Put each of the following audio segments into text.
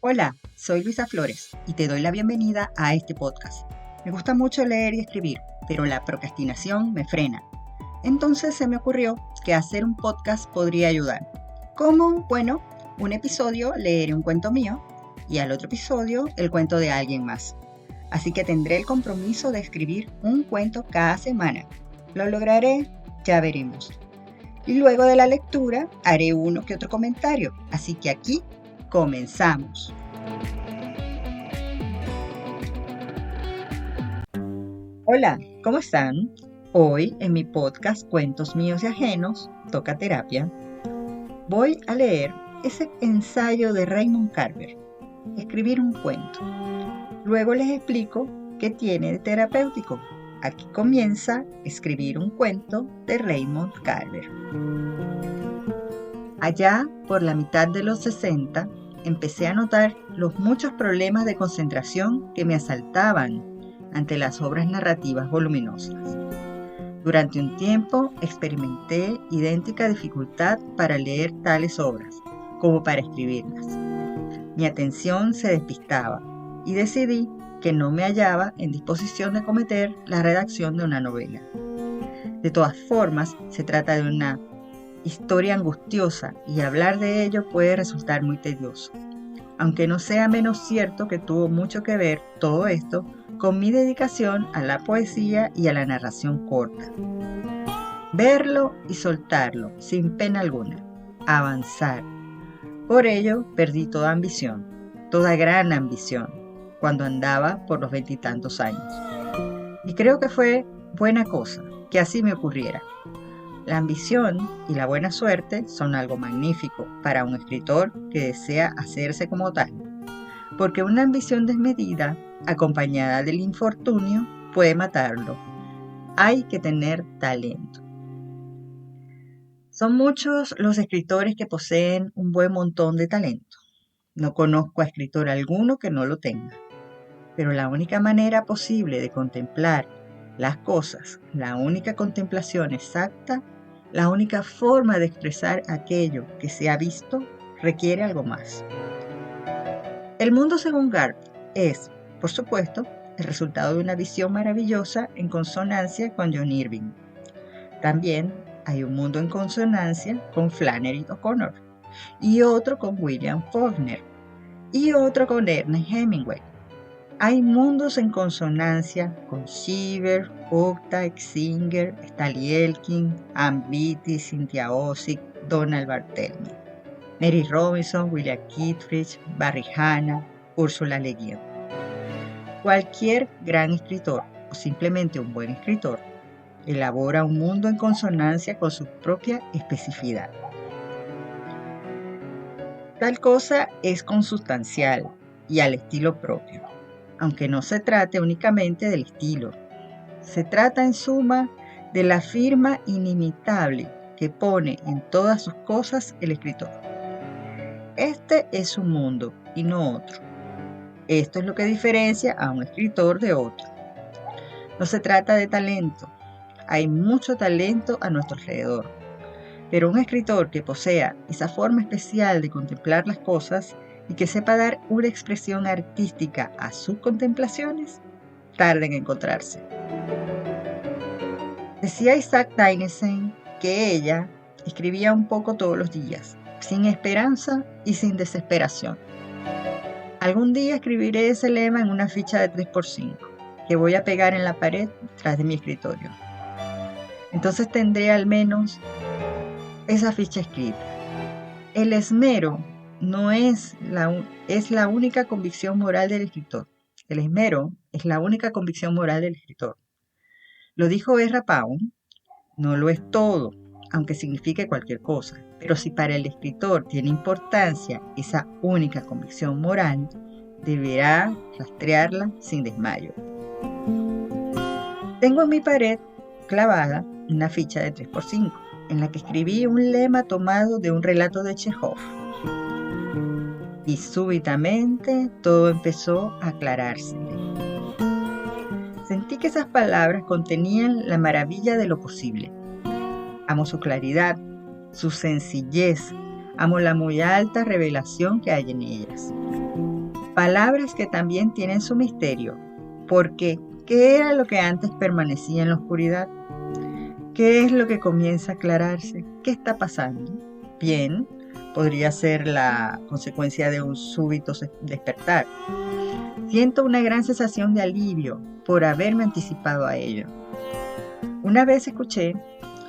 Hola, soy Luisa Flores y te doy la bienvenida a este podcast. Me gusta mucho leer y escribir, pero la procrastinación me frena. Entonces se me ocurrió que hacer un podcast podría ayudar. ¿Cómo? Bueno, un episodio leeré un cuento mío y al otro episodio el cuento de alguien más. Así que tendré el compromiso de escribir un cuento cada semana. ¿Lo lograré? Ya veremos. Y luego de la lectura haré uno que otro comentario. Así que aquí comenzamos. Hola, ¿cómo están? Hoy en mi podcast Cuentos Míos y Ajenos, Toca Terapia, voy a leer ese ensayo de Raymond Carver, Escribir un cuento. Luego les explico qué tiene de terapéutico. Aquí comienza Escribir un cuento de Raymond Carver. Allá por la mitad de los 60, empecé a notar los muchos problemas de concentración que me asaltaban ante las obras narrativas voluminosas. Durante un tiempo experimenté idéntica dificultad para leer tales obras como para escribirlas. Mi atención se despistaba y decidí que no me hallaba en disposición de cometer la redacción de una novela. De todas formas, se trata de una historia angustiosa y hablar de ello puede resultar muy tedioso, aunque no sea menos cierto que tuvo mucho que ver todo esto con mi dedicación a la poesía y a la narración corta. Verlo y soltarlo sin pena alguna, avanzar. Por ello perdí toda ambición, toda gran ambición, cuando andaba por los 20 y tantos años. Y creo que fue buena cosa que así me ocurriera. La ambición y la buena suerte son algo magnífico para un escritor que desea hacerse como tal, porque una ambición desmedida, acompañada del infortunio, puede matarlo. Hay que tener talento. Son muchos los escritores que poseen un buen montón de talento. No conozco a escritor alguno que no lo tenga. Pero la única manera posible de contemplar las cosas, la única contemplación exacta, la única forma de expresar aquello que se ha visto, requiere algo más. El mundo según Garp es, por supuesto, el resultado de una visión maravillosa en consonancia con John Irving. También hay un mundo en consonancia con Flannery O'Connor, y otro con William Faulkner, y otro con Ernest Hemingway. Hay mundos en consonancia con Cheever, Updike, Singer, Stanley Elkin, Ann Beattie, Cynthia Ozick, Donald Barthelme, Mary Robinson, William Kittredge, Barry Hannah, Ursula Le Guin. Cualquier gran escritor, o simplemente un buen escritor, elabora un mundo en consonancia con su propia especificidad. Tal cosa es consustancial y al estilo propio, aunque no se trate únicamente del estilo. Se trata en suma de la firma inimitable que pone en todas sus cosas el escritor. Este es su mundo y no otro. Esto es lo que diferencia a un escritor de otro. No se trata de talento. Hay mucho talento a nuestro alrededor. Pero un escritor que posea esa forma especial de contemplar las cosas y que sepa dar una expresión artística a sus contemplaciones, tarda en encontrarse. Decía Isaac Dinesen que ella escribía un poco todos los días, sin esperanza y sin desesperación. Algún día escribiré ese lema en una ficha de 3x5 que voy a pegar en la pared tras de mi escritorio. Entonces tendré al menos esa ficha escrita. El esmero no es la única convicción moral del escritor. El esmero es la única convicción moral del escritor. Lo dijo Ezra Pound, no lo es todo, aunque signifique cualquier cosa. Pero si para el escritor tiene importancia esa única convicción moral, deberá rastrearla sin desmayo. Tengo en mi pared clavada una ficha de 3x5, en la que escribí un lema tomado de un relato de Chekhov. Y súbitamente todo empezó a aclararse. Sentí que esas palabras contenían la maravilla de lo posible. Amo su claridad, su sencillez, Amo la muy alta revelación que hay en ellas. Palabras que también tienen su misterio, porque ¿qué era lo que antes permanecía en la oscuridad? ¿Qué es lo que comienza a aclararse? ¿Qué está pasando? Bien, podría ser la consecuencia de un súbito despertar. Siento una gran sensación de alivio por haberme anticipado a ello. Una vez escuché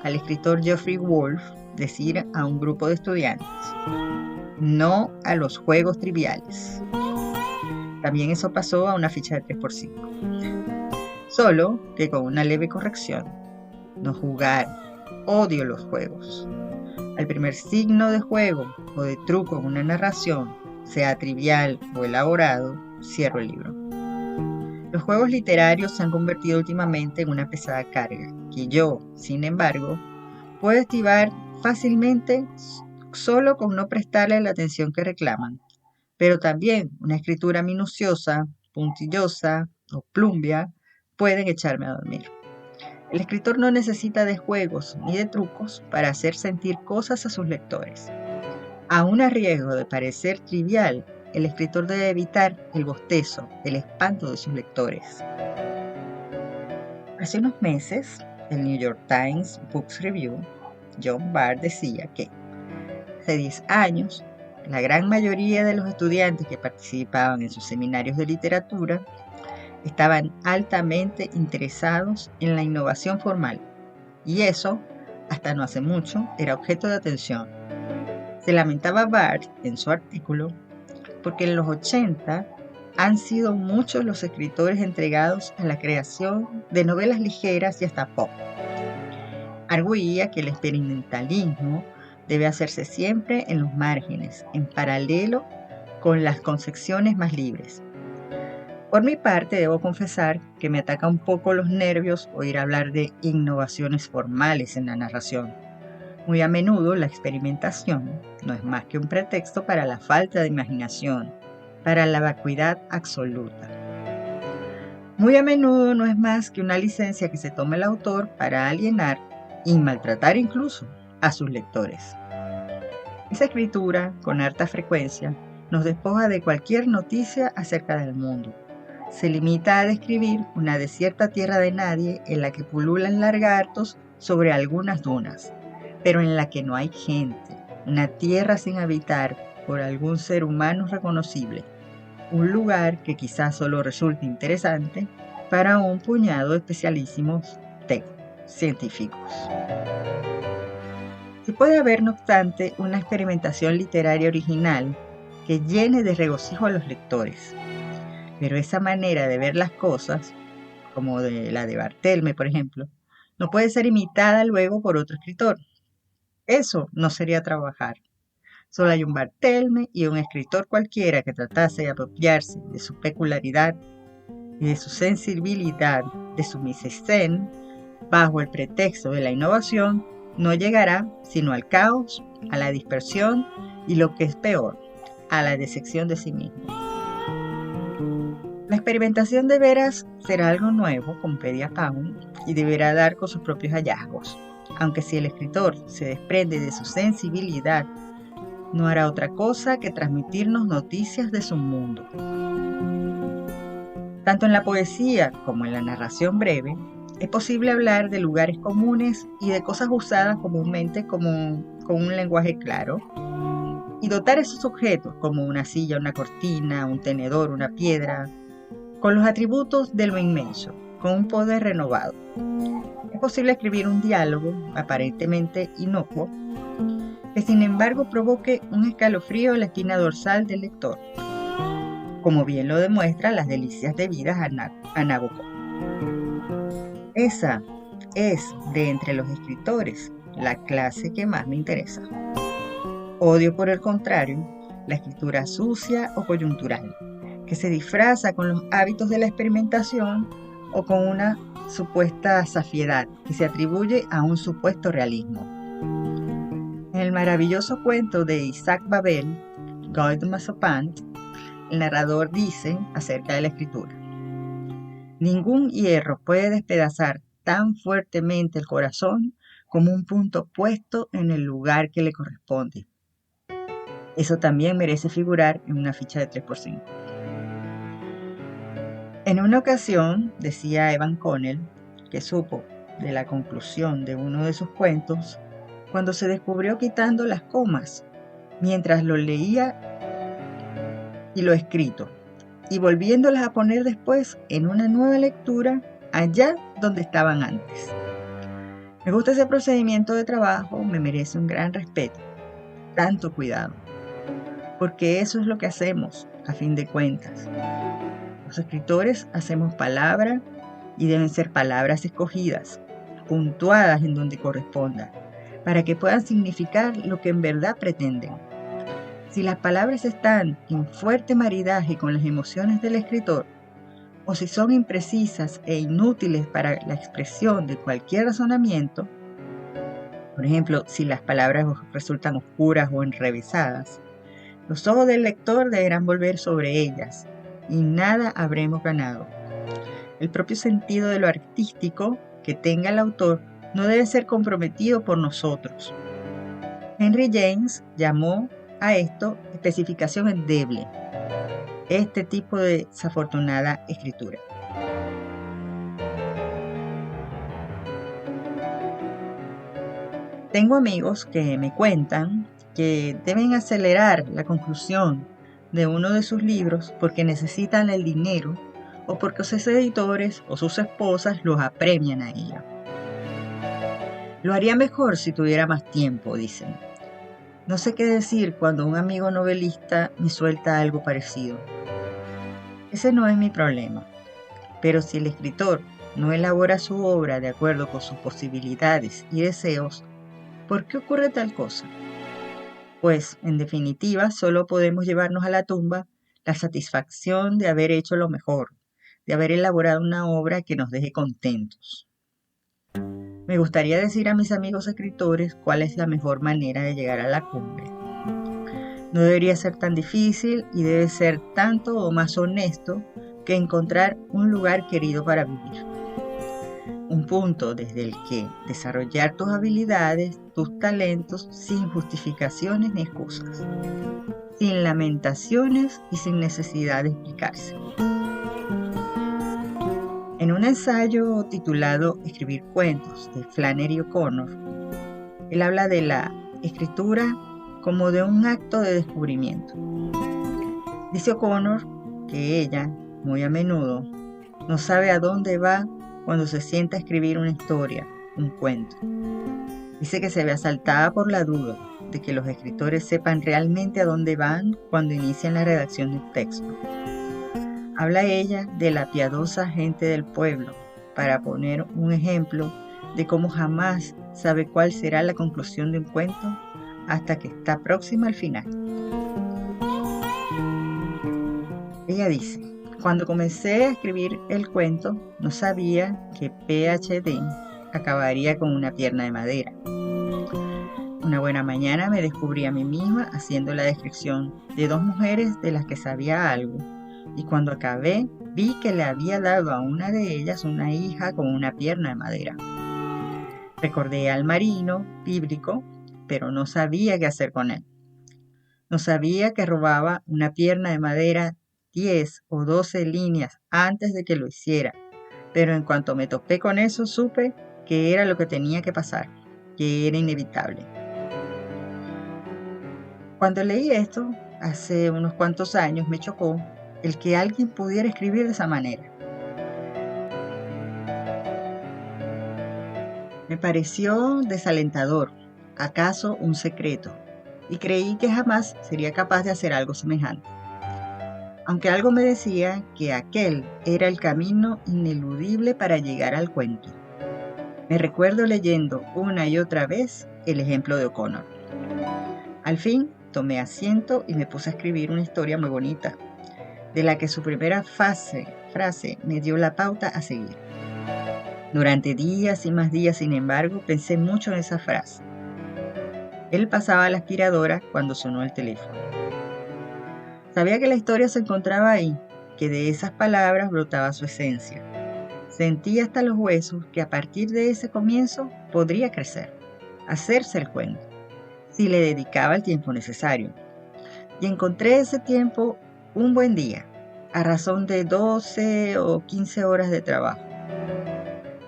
al escritor Geoffrey Wolf decir a un grupo de estudiantes: no a los juegos triviales. También eso pasó a una ficha de 3x5. Solo que con una leve corrección: no jugar. Odio los juegos. Al primer signo de juego o de truco en una narración, sea trivial o elaborado, cierro el libro. Los juegos literarios se han convertido últimamente en una pesada carga, que yo, sin embargo, puedo esquivar fácilmente solo con no prestarle la atención que reclaman. Pero también una escritura minuciosa, puntillosa o plumbia pueden echarme a dormir. El escritor no necesita de juegos ni de trucos para hacer sentir cosas a sus lectores. Aún a riesgo de parecer trivial, el escritor debe evitar el bostezo, el espanto de sus lectores. Hace unos meses, el New York Times Books Review, John Barr decía que hace 10 años, la gran mayoría de los estudiantes que participaban en sus seminarios de literatura estaban altamente interesados en la innovación formal, y eso, hasta no hace mucho, era objeto de atención. Se lamentaba Barr en su artículo porque en los 80 han sido muchos los escritores entregados a la creación de novelas ligeras y hasta pop. Arguía que el experimentalismo debe hacerse siempre en los márgenes, en paralelo con las concepciones más libres. Por mi parte, debo confesar que me ataca un poco los nervios oír hablar de innovaciones formales en la narración. Muy a menudo la experimentación no es más que un pretexto para la falta de imaginación, para la vacuidad absoluta. Muy a menudo no es más que una licencia que se toma el autor para alienar y maltratar incluso a sus lectores. Esa escritura, con harta frecuencia, nos despoja de cualquier noticia acerca del mundo. Se limita a describir una desierta tierra de nadie en la que pululan lagartos sobre algunas dunas, pero en la que no hay gente, una tierra sin habitar por algún ser humano reconocible, un lugar que quizás solo resulte interesante para un puñado de especialísimos científicos. Se puede haber, no obstante, una experimentación literaria original que llene de regocijo a los lectores, pero esa manera de ver las cosas, como de la de Barthelme, por ejemplo, no puede ser imitada luego por otro escritor. Eso no sería trabajar. Solo hay un Barthelme y un escritor cualquiera que tratase de apropiarse de su peculiaridad y de su sensibilidad, de su mise-en-scène, bajo el pretexto de la innovación, no llegará sino al caos, a la dispersión y, lo que es peor, a la decepción de sí mismo. La experimentación de veras será algo nuevo, como pedía Pound, y deberá dar con sus propios hallazgos, aunque si el escritor se desprende de su sensibilidad, no hará otra cosa que transmitirnos noticias de su mundo. Tanto en la poesía como en la narración breve, es posible hablar de lugares comunes y de cosas usadas comúnmente con un lenguaje claro, y dotar a esos objetos, como una silla, una cortina, un tenedor, una piedra, con los atributos de lo inmenso, con un poder renovado. Es posible escribir un diálogo aparentemente inocuo, que sin embargo provoque un escalofrío en la espina dorsal del lector, como bien lo demuestra Las delicias de vida a Nabokov. Esa es, de entre los escritores, la clase que más me interesa. Odio, por el contrario, la escritura sucia o coyuntural, que se disfraza con los hábitos de la experimentación o con una supuesta safiedad que se atribuye a un supuesto realismo. En el maravilloso cuento de Isaac Babel, Guy de Maupassant, el narrador dice acerca de la escritura: ningún hierro puede despedazar tan fuertemente el corazón como un punto puesto en el lugar que le corresponde. Eso también merece figurar en una ficha de 3x5. En una ocasión, decía Evan Connell, que supo de la conclusión de uno de sus cuentos cuando se descubrió quitando las comas mientras lo leía y lo escrito, y volviéndolas a poner después en una nueva lectura allá donde estaban antes. Me gusta ese procedimiento de trabajo, me merece un gran respeto, tanto cuidado, porque eso es lo que hacemos, a fin de cuentas. Los escritores hacemos palabra y deben ser palabras escogidas, puntuadas en donde corresponda, para que puedan significar lo que en verdad pretenden. Si las palabras están en fuerte maridaje con las emociones del escritor, o si son imprecisas e inútiles para la expresión de cualquier razonamiento, por ejemplo, si las palabras resultan oscuras o enrevesadas, los ojos del lector deberán volver sobre ellas y nada habremos ganado. El propio sentido de lo artístico que tenga el autor no debe ser comprometido por nosotros. Henry James llamó a esto especificación endeble, este tipo de desafortunada escritura. Tengo amigos que me cuentan que deben acelerar la conclusión de uno de sus libros porque necesitan el dinero o porque sus editores o sus esposas los apremian a ello. Lo haría mejor si tuviera más tiempo, dicen. No sé qué decir cuando un amigo novelista me suelta algo parecido. Ese no es mi problema, pero si el escritor no elabora su obra de acuerdo con sus posibilidades y deseos, ¿por qué ocurre tal cosa? Pues, en definitiva, solo podemos llevarnos a la tumba la satisfacción de haber hecho lo mejor, de haber elaborado una obra que nos deje contentos. Me gustaría decir a mis amigos escritores cuál es la mejor manera de llegar a la cumbre. No debería ser tan difícil y debe ser tanto o más honesto que encontrar un lugar querido para vivir. Un punto desde el que desarrollar tus habilidades, tus talentos, sin justificaciones ni excusas, sin lamentaciones y sin necesidad de explicarse. En un ensayo titulado Escribir cuentos de Flannery O'Connor, él habla de la escritura como de un acto de descubrimiento. Dice O'Connor que ella, muy a menudo, no sabe a dónde va cuando se sienta a escribir una historia, un cuento. Dice que se ve asaltada por la duda de que los escritores sepan realmente a dónde van cuando inician la redacción de un texto. Habla ella de la piadosa gente del pueblo, para poner un ejemplo de cómo jamás sabe cuál será la conclusión de un cuento hasta que está próxima al final. Ella dice: cuando comencé a escribir el cuento, no sabía que PhD acabaría con una pierna de madera. Una buena mañana me descubrí a mí misma haciendo la descripción de dos mujeres de las que sabía algo, y cuando acabé vi que le había dado a una de ellas una hija con una pierna de madera. Recordé al marino bíblico, pero no sabía qué hacer con él. No sabía que robaba una pierna de madera 10 o 12 líneas antes de que lo hiciera, pero en cuanto me topé con eso supe que era lo que tenía que pasar, que era inevitable. Cuando leí esto, hace unos cuantos años, me chocó el que alguien pudiera escribir de esa manera. Me pareció desalentador, acaso un secreto, y creí que jamás sería capaz de hacer algo semejante. Aunque algo me decía que aquel era el camino ineludible para llegar al cuento. Me recuerdo leyendo una y otra vez el ejemplo de O'Connor. Al fin tomé asiento y me puse a escribir una historia muy bonita, de la que su primera frase me dio la pauta a seguir. Durante días y más días, sin embargo, pensé mucho en esa frase. Él pasaba la aspiradora cuando sonó el teléfono. Sabía que la historia se encontraba ahí, que de esas palabras brotaba su esencia. Sentí hasta los huesos que a partir de ese comienzo podría crecer, hacerse el cuento, si le dedicaba el tiempo necesario. y encontré ese tiempo un buen día, a razón de 12 o 15 horas de trabajo.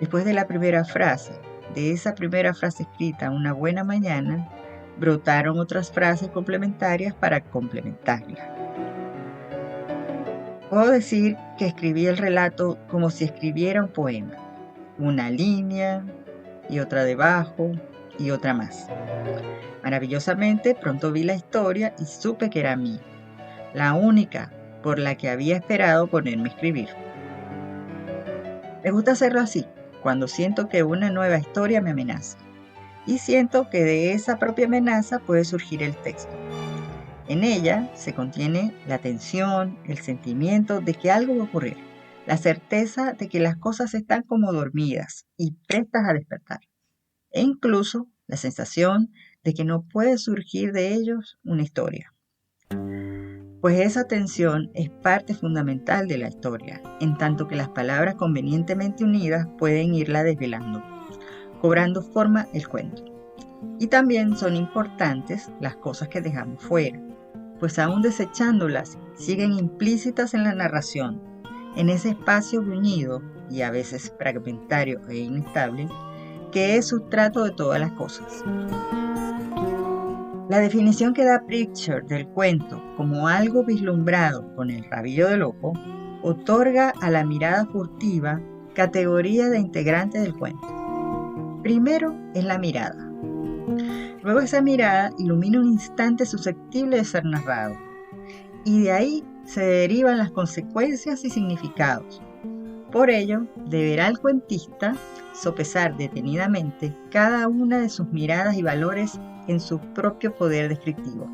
Después de la primera frase, de esa primera frase escrita una buena mañana, brotaron otras frases complementarias para complementarla. Puedo decir que escribí el relato como si escribiera un poema, una línea y otra debajo y otra más. Maravillosamente pronto vi la historia y supe que era mía, la única por la que había esperado ponerme a escribir. Me gusta hacerlo así, cuando siento que una nueva historia me amenaza, y siento que de esa propia amenaza puede surgir el texto. En ella se contiene la tensión, el sentimiento de que algo va a ocurrir, la certeza de que las cosas están como dormidas y prestas a despertar, e incluso la sensación de que no puede surgir de ellos una historia. Pues esa tensión es parte fundamental de la historia, en tanto que las palabras convenientemente unidas pueden irla desvelando, cobrando forma el cuento. Y también son importantes las cosas que dejamos fuera, pues aún desechándolas siguen implícitas en la narración, en ese espacio bruñido y a veces fragmentario e inestable, que es sustrato de todas las cosas. La definición que da Pritchard del cuento como algo vislumbrado con el rabillo del ojo otorga a la mirada furtiva categoría de integrante del cuento. Primero es la mirada. Luego esa mirada ilumina un instante susceptible de ser narrado, y de ahí se derivan las consecuencias y significados. Por ello, deberá el cuentista sopesar detenidamente cada una de sus miradas y valores en su propio poder descriptivo.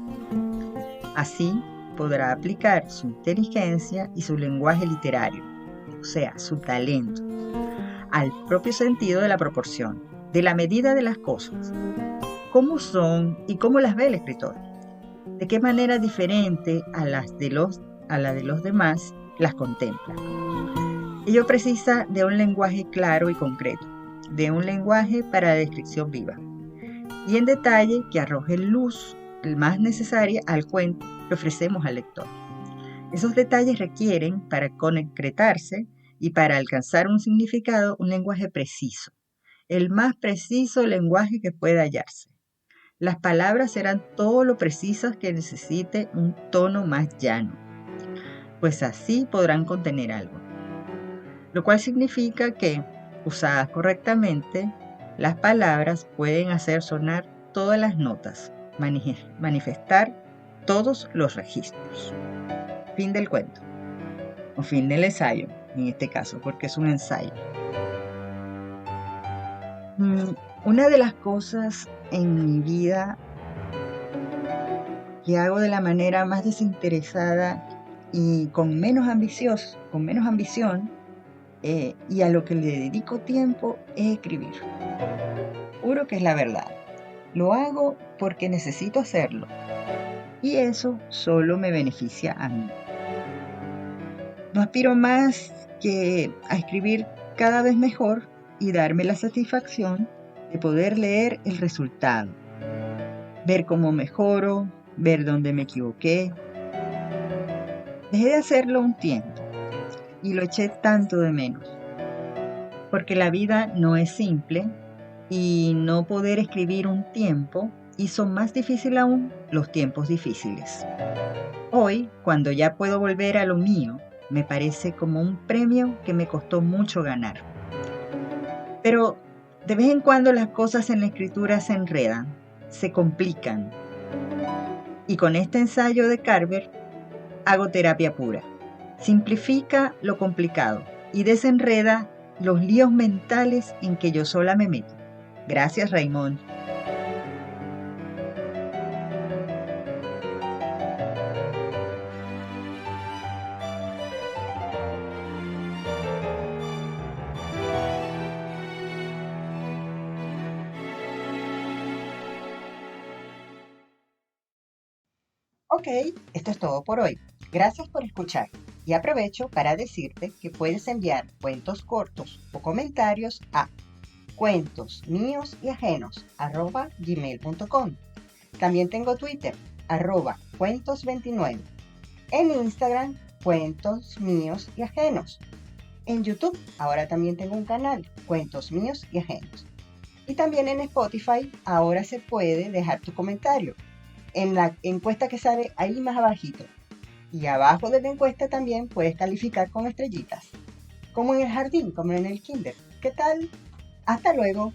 Así podrá aplicar su inteligencia y su lenguaje literario, o sea, su talento, al propio sentido de la proporción, de la medida de las cosas, cómo son y cómo las ve el escritor, de qué manera diferente a la de los demás las contempla. Ello precisa de un lenguaje claro y concreto, de un lenguaje para la descripción viva, y en detalle que arroje luz más necesaria al cuento que ofrecemos al lector. Esos detalles requieren, para concretarse y para alcanzar un significado, un lenguaje preciso, el más preciso lenguaje que pueda hallarse. Las palabras serán todo lo precisas que necesite un tono más llano, pues así podrán contener algo. Lo cual significa que, usadas correctamente, las palabras pueden hacer sonar todas las notas, manifestar todos los registros. Fin del cuento, o fin del ensayo, en este caso, porque es un ensayo. Una de las cosas en mi vida que hago de la manera más desinteresada y con menos ambición, y a lo que le dedico tiempo es escribir. Juro que es la verdad. Lo hago porque necesito hacerlo, y eso solo me beneficia a mí. No aspiro más que a escribir cada vez mejor y darme la satisfacción de poder leer el resultado, ver cómo mejoro, ver dónde me equivoqué. Dejé de hacerlo un tiempo y lo eché tanto de menos, porque la vida no es simple y no poder escribir un tiempo hizo más difícil aún los tiempos difíciles. Hoy, cuando ya puedo volver a lo mío, me parece como un premio que me costó mucho ganar. Pero de vez en cuando las cosas en la escritura se enredan, se complican. Y con este ensayo de Carver hago terapia pura. Simplifica lo complicado y desenreda los líos mentales en que yo sola me meto. Gracias, Raymond. Ok, esto es todo por hoy. Gracias por escuchar y aprovecho para decirte que puedes enviar cuentos cortos o comentarios a cuentosmiosajenos@gmail.com. También tengo Twitter, Cuentos29. En Instagram, Cuentos Míos y Ajenos. En YouTube, ahora también tengo un canal, Cuentos Míos y Ajenos. Y también en Spotify, ahora se puede dejar tu comentario en la encuesta que sale ahí más abajito. Y abajo de la encuesta también puedes calificar con estrellitas, como en el jardín, como en el kinder. ¿Qué tal? Hasta luego.